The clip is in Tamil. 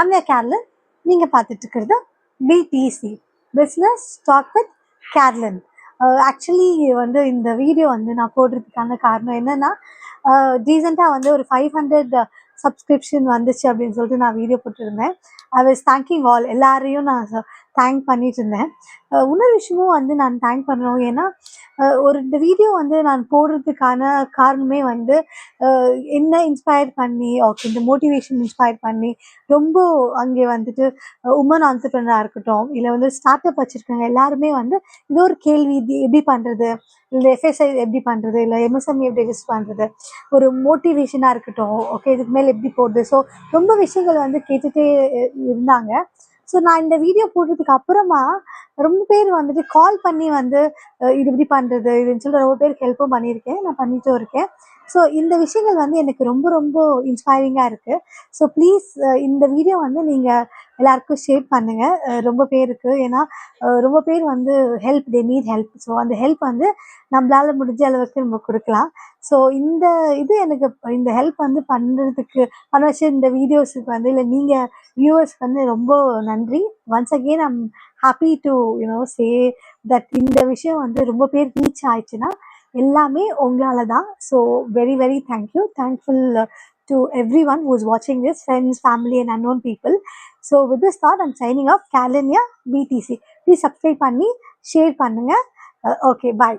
அம்யா கேர்லன். நீங்கள் பார்த்துட்டு இருக்கிறது பிடிசி, பிஸ்னஸ் டாக் வித் கேர்லன். ஆக்சுவலி வந்து இந்த வீடியோ வந்து நான் போடுறதுக்கான காரணம் என்னென்னா, ரீசெண்டாக வந்து ஒரு 500 சப்ஸ்கிரிப்ஷன் வந்துச்சு அப்படின்னு சொல்லிட்டு நான் வீடியோ போட்டிருந்தேன். ஐ வாஸ் தேங்கிங் ஆல், எல்லாரையும் நான் தேங்க் பண்ணிட்டு இருந்தேன். இன்னொரு விஷயமும் வந்து நான் தேங்க் பண்ணணும். ஏன்னா இந்த வீடியோ வந்து நான் போடுறதுக்கான காரணமே வந்து என்ன இன்ஸ்பயர் பண்ணி, ஓகே இந்த மோட்டிவேஷன் இன்ஸ்பயர் பண்ணி ரொம்ப அங்கே வந்துட்டு உமன் ஆண்டர்ப்ரனராக இருக்கட்டும், இல்லை வந்து ஸ்டார்ட் அப் வச்சுருக்காங்க எல்லாருமே வந்து இது ஒரு கேள்வி, இது எப்படி பண்ணுறது, இல்லை எஃப்எஸ்ஐ எப்படி பண்ணுறது, இல்லை எம்எஸ்எம்இ எப்படி ரெஜிஸ்டர் பண்ணுறது, ஒரு மோட்டிவேஷனாக இருக்கட்டும், ஓகே இதுக்கு மேலே எப்படி போடுறது, ஸோ ரொம்ப விஷயங்கள் வந்து கேட்டுகிட்டே இருந்தாங்க. ஸோ நான் இந்த வீடியோ போடுறதுக்கு அப்புறமா ரொம்ப பேர் வந்துட்டு கால் பண்ணி வந்து இது எப்படி பண்ணுறது இதுன்னு சொல்லி ரொம்ப பேருக்கு ஹெல்ப்பும் பண்ணியிருக்கேன், நான் பண்ணிட்டும் இருக்கேன். ஸோ இந்த விஷயங்கள் வந்து எனக்கு ரொம்ப ரொம்ப இன்ஸ்பைரிங்காக இருக்குது. ஸோ ப்ளீஸ் இந்த வீடியோ வந்து நீங்கள் எல்லாருக்கும் ஷேர் பண்ணுங்கள் ரொம்ப பேருக்கு. ஏன்னா ரொம்ப பேர் வந்து தே நீட் ஹெல்ப். ஸோ அந்த ஹெல்ப் வந்து நம்மளால் முடிஞ்ச அளவுக்கு நம்ம கொடுக்கலாம். ஸோ எனக்கு இந்த ஹெல்ப் வந்து பண்ணுறதுக்கு பண்ண வச்ச இந்த வீடியோஸுக்கு வந்து, இல்லை நீங்கள் வியூவர்ஸ்க்கு வந்து ரொம்ப நன்றி. Once again I'm happy to say that இந்த விஷயம் வந்து ரொம்ப பேர் ரீச் ஆயிடுச்சுன்னா எல்லாமே உங்களால தான். So very very thankful to everyone who is watching this, friends, family and unknown people. So with this thought, I'm signing off. Carlin BTC. Please subscribe பண்ணி ஷேர் பண்ணுங்க. Okay, bye.